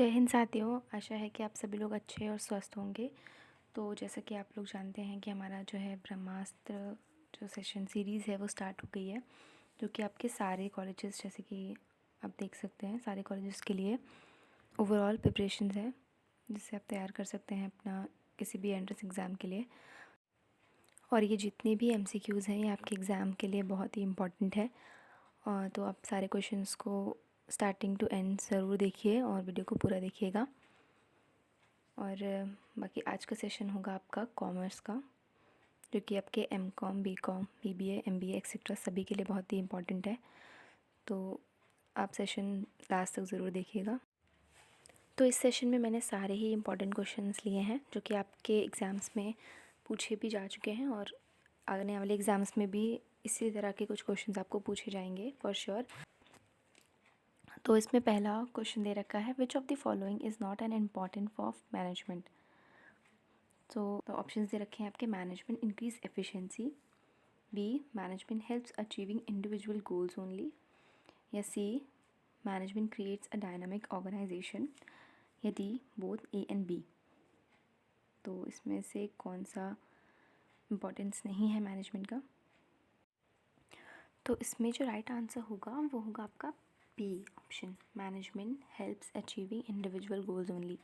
जय हिंद साथियों। आशा है कि आप सभी लोग अच्छे और स्वस्थ होंगे। तो जैसा कि आप लोग जानते हैं कि हमारा जो है ब्रह्मास्त्र जो सेशन सीरीज़ है वो स्टार्ट हो गई है, जो कि आपके सारे कॉलेजेस, जैसे कि आप देख सकते हैं, सारे कॉलेजेस के लिए ओवरऑल प्रिपरेशंस है, जिससे आप तैयार कर सकते हैं अपना किसी भी एंट्रेंस एग्ज़ाम के लिए। और ये जितने भी MCQs हैं ये आपके एग्ज़ाम के लिए बहुत ही इम्पॉर्टेंट है। और तो आप सारे क्वेश्चंस को स्टार्टिंग टू एंड ज़रूर देखिए और वीडियो को पूरा देखिएगा। और बाकी आज का सेशन होगा आपका कॉमर्स का, जो कि आपके MCOM, BCOM, BBA, MBA etcetera सभी के लिए बहुत ही इम्पॉर्टेंट है। तो आप सेशन लास्ट तक ज़रूर देखिएगा। तो इस सेशन में मैंने सारे ही इम्पॉर्टेंट क्वेश्चंस लिए हैं, जो कि आपके एग्ज़ाम्स में पूछे भी जा चुके हैं और आने वाले एग्ज़ाम्स में भी इसी तरह के कुछ क्वेश्चंस आपको पूछे जाएंगे फॉर श्योर। तो इसमें पहला क्वेश्चन दे रखा है, which of the following is not an important for management. तो ऑप्शंस दे रखे हैं आपके, management increase efficiency, B management helps achieving individual goals only, या C management creates a dynamic organization, या D both A and B. तो इसमें से कौन सा इम्पोर्टेंस नहीं है मैनेजमेंट का? तो इसमें जो राइट आंसर होगा वो होगा आपका b option, management helps achieving individual goals only.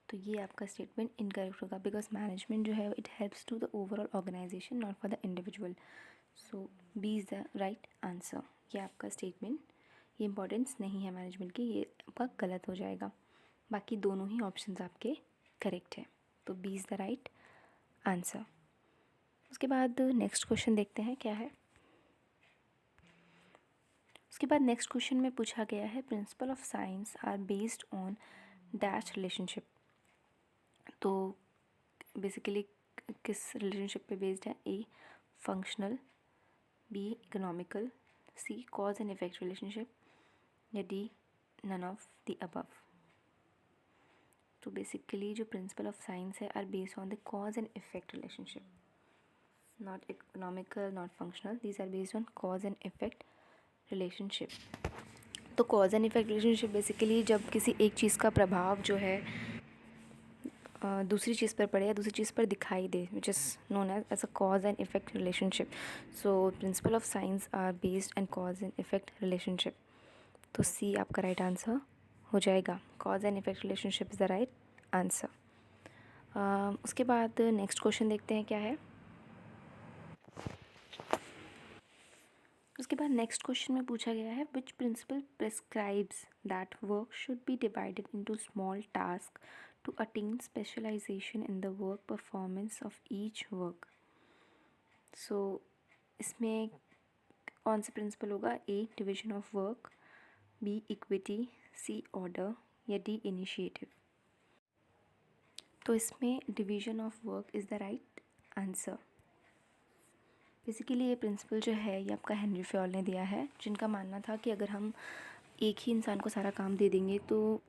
तो ये आपका स्टेटमेंट इनकरेक्ट होगा, बिकॉज मैनेजमेंट जो है it helps to the overall organisation, not for the individual. So b is the right answer. ये आपका स्टेटमेंट, ये इंपॉर्टेंस नहीं है मैनेजमेंट की, ये आपका गलत हो जाएगा। बाकी दोनों ही ऑप्शंस आपके करेक्ट है, तो B is the right answer. उसके बाद नेक्स्ट क्वेश्चन देखते हैं क्या है। उसके बाद नेक्स्ट क्वेश्चन में पूछा गया है, principle of science are based on dash relationship. तो बेसिकली किस रिलेशनशिप पे बेस्ड है? A functional, B economical, C cause and effect relationship, या D none of the above. तो बेसिकली जो प्रिंसिपल ऑफ साइंस है are based on the cause and effect relationship, not economical, not functional, these are based on cause and effect relationship. तो cause and effect relationship basically जब किसी एक चीज़ का प्रभाव जो है दूसरी चीज़ पर पड़े या दूसरी चीज़ पर दिखाई दे, which is known as a cause and effect relationship. So principle of science are based and cause and effect relationship. तो सी आपका राइट आंसर हो जाएगा, cause and effect relationship is the right answer. उसके बाद next question देखते हैं क्या है। उसके बाद नेक्स्ट क्वेश्चन में पूछा गया है, which principle prescribes that work should be divided into small task to attain specialization in the work performance of each work. So इसमें कौन सा प्रिंसिपल होगा? A division of work, B equity, C order, या D initiative. तो इसमें division of work is the right answer. Basically ये principle जो है ये आपका हेनरी फ्योल ने दिया है, जिनका मानना था कि अगर हम एक ही इंसान को सारा काम दे देंगे, तो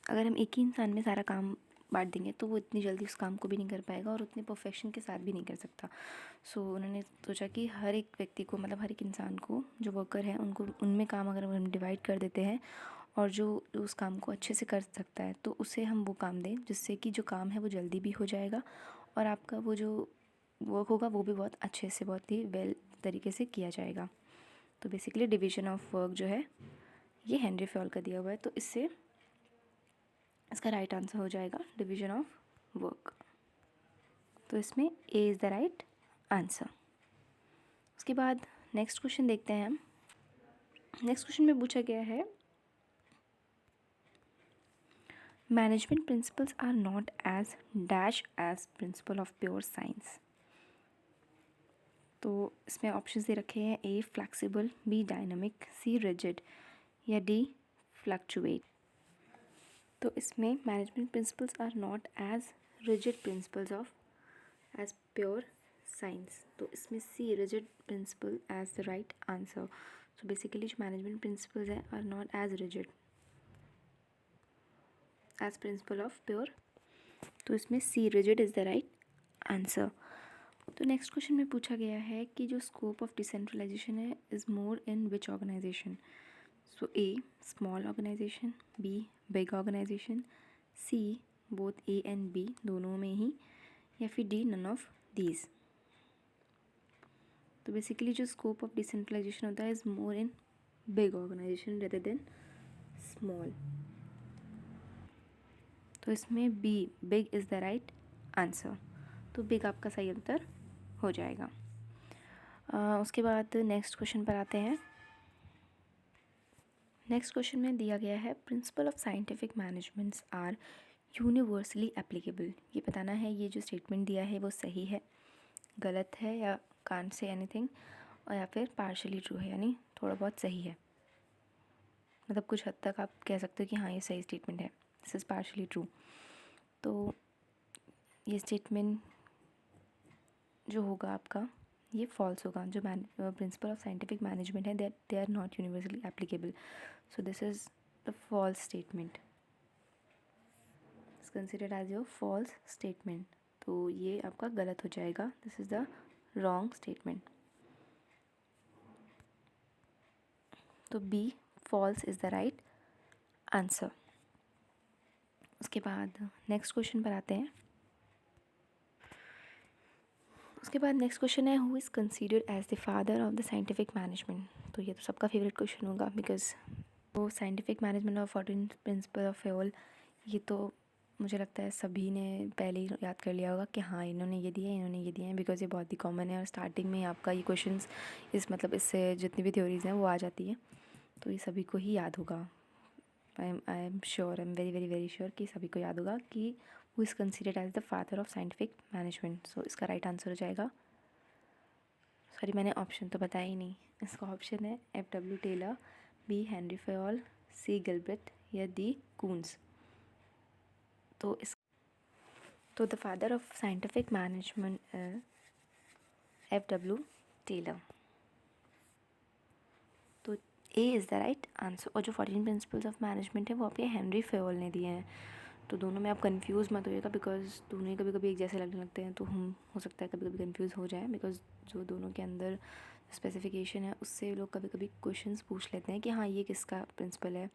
अगर हम एक ही इंसान में सारा काम बांट देंगे तो वो इतनी जल्दी उस काम को भी नहीं कर पाएगा और उतने परफेक्शन के साथ भी नहीं कर सकता। सो उन्होंने सोचा कि हर एक व्यक्ति को, मतलब हर एक इंसान को, जो वर्कर है उनको, उनमें काम अगर हम डिवाइड कर देते हैं और जो उस काम को अच्छे से कर सकता है तो उसे हम वो काम दें, जिससे कि जो काम है वो जल्दी भी हो जाएगा और आपका वो जो वर्क होगा वो भी बहुत अच्छे से, बहुत ही वेल तरीके से किया जाएगा। तो बेसिकली डिवीजन ऑफ वर्क जो है ये हेनरी फ्योल का दिया हुआ है, तो इससे इसका राइट आंसर हो जाएगा डिवीजन ऑफ वर्क। तो इसमें ए इज़ द राइट आंसर। उसके बाद नेक्स्ट क्वेश्चन देखते हैं हम। नेक्स्ट क्वेश्चन में पूछा गया है, management principles are not as dash as principle of pure science. तो इसमें ऑप्शंस दे रखे हैं, A flexible, B dynamic, C rigid, या डी फ्लक्चुएट। तो इसमें management principles are not as rigid principles of as pure science. तो इसमें C rigid principle as the right answer. So basically जो मैनेजमेंट प्रिंसिपल्स हैं are not as rigid as principle of pure, तो इसमें C rigid is the right answer. तो next question में पूछा गया है कि जो स्कोप ऑफ डिसेंट्रलाइजेशन है is more in which organisation. So a small organisation, b big organisation, c both A and b दोनों में ही, या फिर डी नन ऑफ दीज। तो बेसिकली जो स्कोप ऑफ डिसेंट्रलाइजेशन होता है is more in big organisation rather than small. तो इसमें b big is the right answer. तो बिग आपका सही उत्तर हो जाएगा। उसके बाद नेक्स्ट क्वेश्चन पर आते हैं। नेक्स्ट क्वेश्चन में दिया गया है principle of scientific managements are universally applicable. ये बताना है ये जो स्टेटमेंट दिया है वो सही है, गलत है, या कांट से एनीथिंग, और या फिर पार्शली ट्रू है, यानी थोड़ा बहुत सही है। मतलब कुछ हद तक आप कह सकते हो कि हाँ ये सही स्टेटमेंट है, दिस इज़ पार्शली ट्रू। तो ये स्टेटमेंट जो होगा आपका ये फॉल्स होगा। जो प्रिंसिपल ऑफ साइंटिफिक मैनेजमेंट है that they are not universally applicable, so this is the false statement, it's considered as your false statement. तो ये आपका गलत हो जाएगा, this is the wrong statement. तो B false is the right answer. उसके बाद नेक्स्ट क्वेश्चन पर आते हैं। उसके बाद नेक्स्ट क्वेश्चन है who is considered as the father of the scientific management. तो ये तो सबका फेवरेट क्वेश्चन होगा, बिकॉज वो scientific management of 14 principle of Fayol, ये तो मुझे लगता है सभी ने पहले ही याद कर लिया होगा कि हाँ इन्होंने ये दिया है, इन्होंने ये दिया है, बिकॉज ये बहुत ही कॉमन है और स्टार्टिंग में आपका ये क्वेश्चंस इससे जितनी भी थ्योरीज़ हैं वो आ जाती हैं, तो ये सभी को ही याद होगा। I am sure, I am very very very sure कि सभी को याद होगा कि who is considered as the father of scientific management. So इसका राइट आंसर हो जाएगा, सॉरी मैंने ऑप्शन तो बताया ही नहीं, इसका ऑप्शन है F.W. Taylor, B Henry Fayol, C Gilbert, या डी कून्स। तो the father of scientific management F.W. Taylor. तो A is the right answer. और जो 14 प्रिंसिपल्स ऑफ मैनेजमेंट है वो आपके हेनरी फेयोल ने दिए हैं। तो दोनों में आप कंफ्यूज मत होइएगा, बिकॉज दोनों ही कभी कभी एक जैसे लगने लगते हैं, तो हम हो सकता है कभी कभी कंफ्यूज हो जाए, बिकॉज जो दोनों के अंदर स्पेसिफिकेशन है उससे लोग कभी कभी क्वेश्चंस पूछ लेते हैं कि हाँ ये किसका प्रिंसिपल है।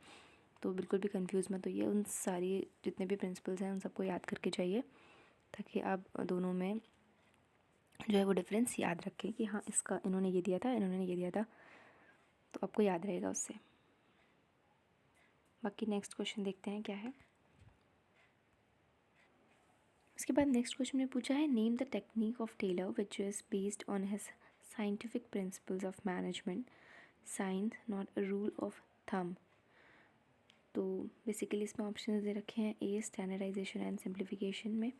तो बिल्कुल भी कंफ्यूज मत होइए, उन सारी जितने भी प्रिंसिपल्स हैं उन सबको याद करके जाइए, ताकि आप दोनों में जो है वो डिफरेंस याद रखें कि हाँ इसका इन्होंने ये दिया था, इन्होंने ये दिया था, तो आपको याद रहेगा उससे। बाकी नेक्स्ट क्वेश्चन देखते हैं क्या है। उसके बाद नेक्स्ट क्वेश्चन में पूछा है name the technique of Taylor which is based on his scientific principles of management, science not a rule of thumb. तो बेसिकली इसमें ऑप्शन दे रखे हैं, ए स्टैंडर्डाइजेशन एंड सिंप्लीफिकेशन में,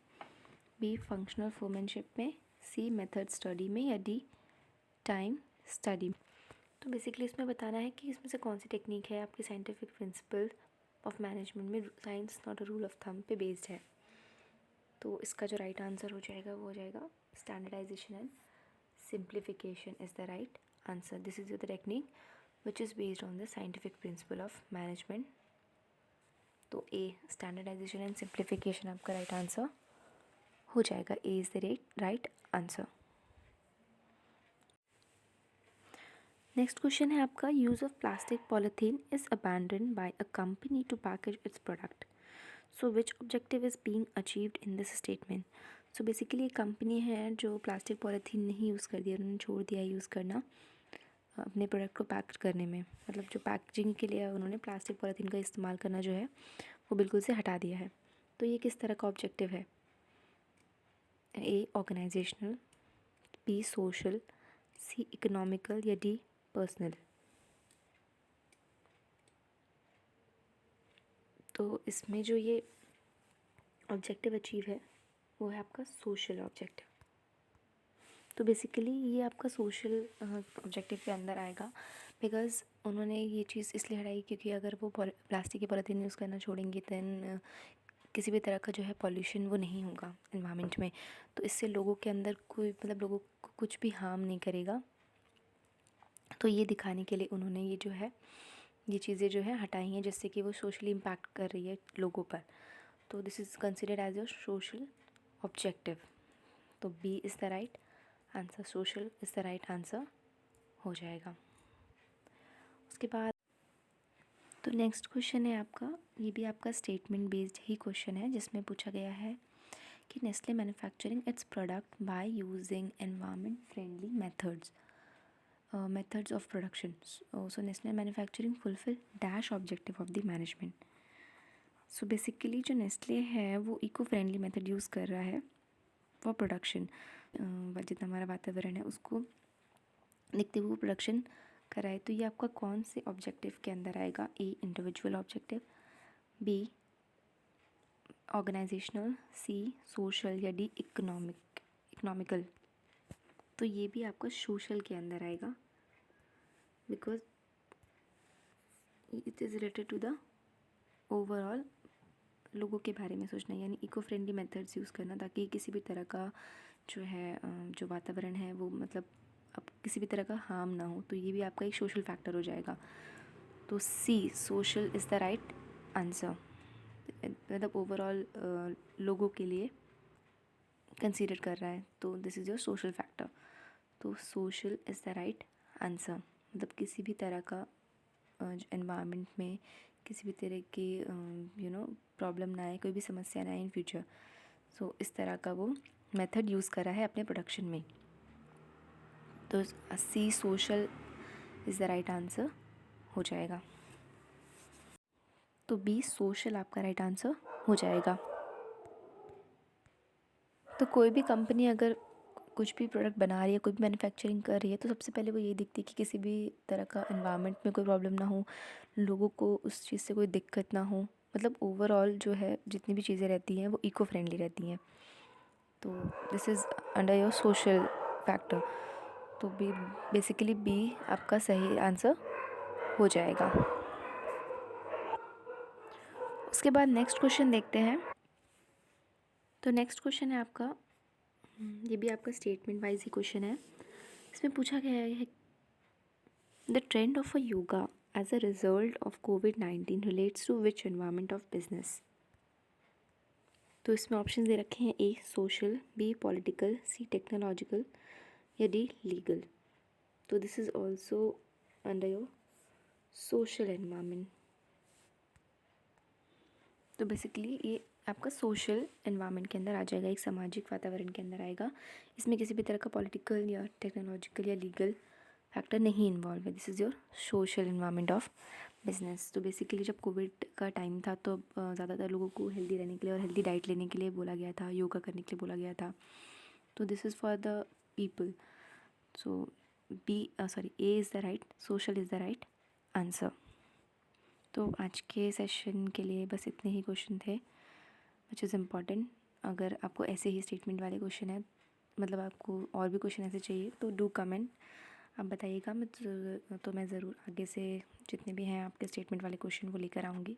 बी फंक्शनल फोरमैनशिप में, सी मेथड स्टडी में, या D time study में। तो बेसिकली इसमें बताना है कि इसमें से कौन सी टेक्निक है आपकी साइंटिफिक प्रिंसिपल ऑफ मैनेजमेंट में science not a rule of thumb पे बेस्ड है। तो इसका जो राइट आंसर हो जाएगा वो हो जाएगा standardization and simplification is the right answer. This is the technique which is based on the scientific principle of management. तो ए स्टैंडर्डाइजेशन एंड सिंप्लीफिकेशन आपका राइट आंसर हो जाएगा, A is the right answer. Next question है आपका use of plastic polythene is abandon by a company to package its product, so which objective is being achieved in this statement. So basically एक company है जो plastic polythene नहीं use कर दिया, उन्होंने छोड़ दिया यूज़ करना अपने प्रोडक्ट को पैक करने में, मतलब जो पैकेजिंग के लिए उन्होंने प्लास्टिक पॉलीथीन का इस्तेमाल करना जो है वो बिल्कुल से हटा दिया है। तो ये किस तरह का ऑब्जेक्टिव है, ए ऑर्गेनाइजेशनल, बी सोशल, सी इकोनॉमिकल, या डी पर्सनल। तो इसमें जो ये ऑब्जेक्टिव अचीव है वो है आपका सोशल ऑब्जेक्टिव। तो बेसिकली ये आपका सोशल ऑब्जेक्टिव के अंदर आएगा, बिकॉज़ उन्होंने ये चीज़ इसलिए हटाई क्योंकि अगर वो प्लास्टिक की पॉलीथीन यूज़ करना छोड़ेंगे दैन किसी भी तरह का जो है पॉल्यूशन वो नहीं होगा एनवायरनमेंट में। तो इससे लोगों के अंदर कोई मतलब लोगों को कुछ भी हार्म नहीं करेगा। तो ये दिखाने के लिए उन्होंने ये जो है ये चीज़ें जो है हटाई हैं, जिससे कि वो सोशली इम्पैक्ट कर रही है लोगों पर। तो this is considered as your social objective. तो B is the right answer, social is the right answer हो जाएगा। उसके बाद तो नेक्स्ट क्वेश्चन है आपका, ये भी आपका स्टेटमेंट बेस्ड ही क्वेश्चन है, जिसमें पूछा गया है कि Nestle manufacturing it's product by using environment friendly methods of production. So Nestle manufacturing fulfill dash objective of the management. So basically जो नेस्ले है वो इको फ्रेंडली मेथड यूज़ कर रहा है फॉर प्रोडक्शन, जितना हमारा वातावरण है उसको देखते हुए वो प्रोडक्शन कराए। तो ये आपका कौन से ऑब्जेक्टिव के अंदर आएगा? A individual objective, B organizational, C social या डी इकोनॉमिकल। तो ये भी आपका सोशल के अंदर आएगा, because it is related to the overall लोगों के बारे में सोचना, यानी इको फ्रेंडली मेथड्स यूज़ करना, ताकि किसी भी तरह का जो है जो वातावरण है वो मतलब अब किसी भी तरह का हार्म ना हो। तो ये भी आपका एक सोशल फैक्टर हो जाएगा। तो C social is the right answer, मतलब ओवरऑल लोगों के लिए कंसीडर कर रहा है, तो this is your social factor. तो social is the right answer, मतलब किसी भी तरह का एनवायरनमेंट में किसी भी तरह की प्रॉब्लम ना आए, कोई भी समस्या ना आए इन फ्यूचर। सो इस तरह का वो मेथड यूज़ करा है अपने प्रोडक्शन में। तो C social is the right answer हो जाएगा। तो बी सोशल आपका राइट आंसर हो जाएगा। तो कोई भी कंपनी अगर कुछ भी प्रोडक्ट बना रही है, कोई भी मैन्युफैक्चरिंग कर रही है, तो सबसे पहले वो ये देखती है कि किसी भी तरह का एनवायरनमेंट में कोई प्रॉब्लम ना हो, लोगों को उस चीज़ से कोई दिक्कत ना हो, मतलब ओवरऑल जो है जितनी भी चीज़ें रहती हैं वो इको फ्रेंडली रहती हैं। तो this is under your social factor. तो बी बेसिकली बी आपका सही आंसर हो जाएगा। उसके बाद नेक्स्ट क्वेश्चन देखते हैं। तो नेक्स्ट क्वेश्चन है आपका, ये भी आपका स्टेटमेंट वाइज ही क्वेश्चन है। इसमें पूछा गया है the trend of a yoga as a result of COVID-19 relates to which environment of business. तो इसमें ऑप्शन दे रखे हैं, A social, B political, C technological या डी लीगल। तो this is also under your social environment. तो basically ये आपका सोशल एनवायरनमेंट के अंदर आ जाएगा, एक सामाजिक वातावरण के अंदर आएगा। इसमें किसी भी तरह का पॉलिटिकल या टेक्नोलॉजिकल या लीगल फैक्टर नहीं इन्वॉल्व है। This is your social environment of business. तो बेसिकली जब कोविड का टाइम था तो ज़्यादातर लोगों को हेल्दी रहने के लिए और हेल्दी डाइट लेने के लिए बोला गया था, योगा करने के लिए बोला गया था। तो this is for the people. So A is the right, social is the right answer. तो आज के सेशन के लिए बस इतने ही क्वेश्चन थे विच इज़ इम्पॉर्टेंट। अगर आपको ऐसे ही स्टेटमेंट वाले क्वेश्चन है, मतलब आपको और भी क्वेश्चन ऐसे चाहिए, तो डू कमेंट, आप बताइएगा। मैं ज़रूर आगे से जितने भी हैं आपके स्टेटमेंट वाले क्वेश्चन वो लेकर आऊँगी,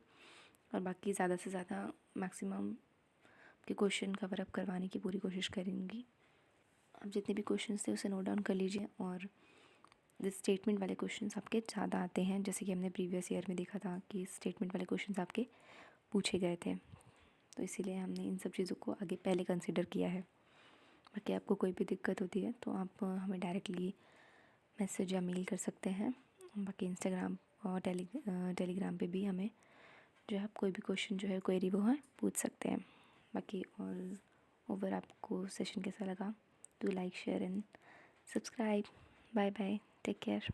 और बाकी ज़्यादा से ज़्यादा मैक्सिमम के क्वेश्चन कवर अप करवाने की पूरी कोशिश करूँगी। आप जितने भी क्वेश्चन थे उसे नोट डाउन कर लीजिए। और स्टेटमेंट वाले क्वेश्चंस आपके ज़्यादा आते हैं, जैसे कि हमने प्रीवियस ईयर में देखा था कि स्टेटमेंट वाले क्वेश्चंस आपके पूछे गए थे, तो इसीलिए हमने इन सब चीज़ों को आगे पहले कंसिडर किया है। बाकी आपको कोई भी दिक्कत होती है तो आप हमें डायरेक्टली मैसेज या मेल कर सकते हैं। बाकी इंस्टाग्राम और टेलीग्राम पे भी हमें जो है आप कोई भी क्वेश्चन जो है क्वेरी वो है पूछ सकते हैं। बाकी ऑल ओवर आपको सेशन कैसा लगा, do like share and subscribe. Bye bye, take care.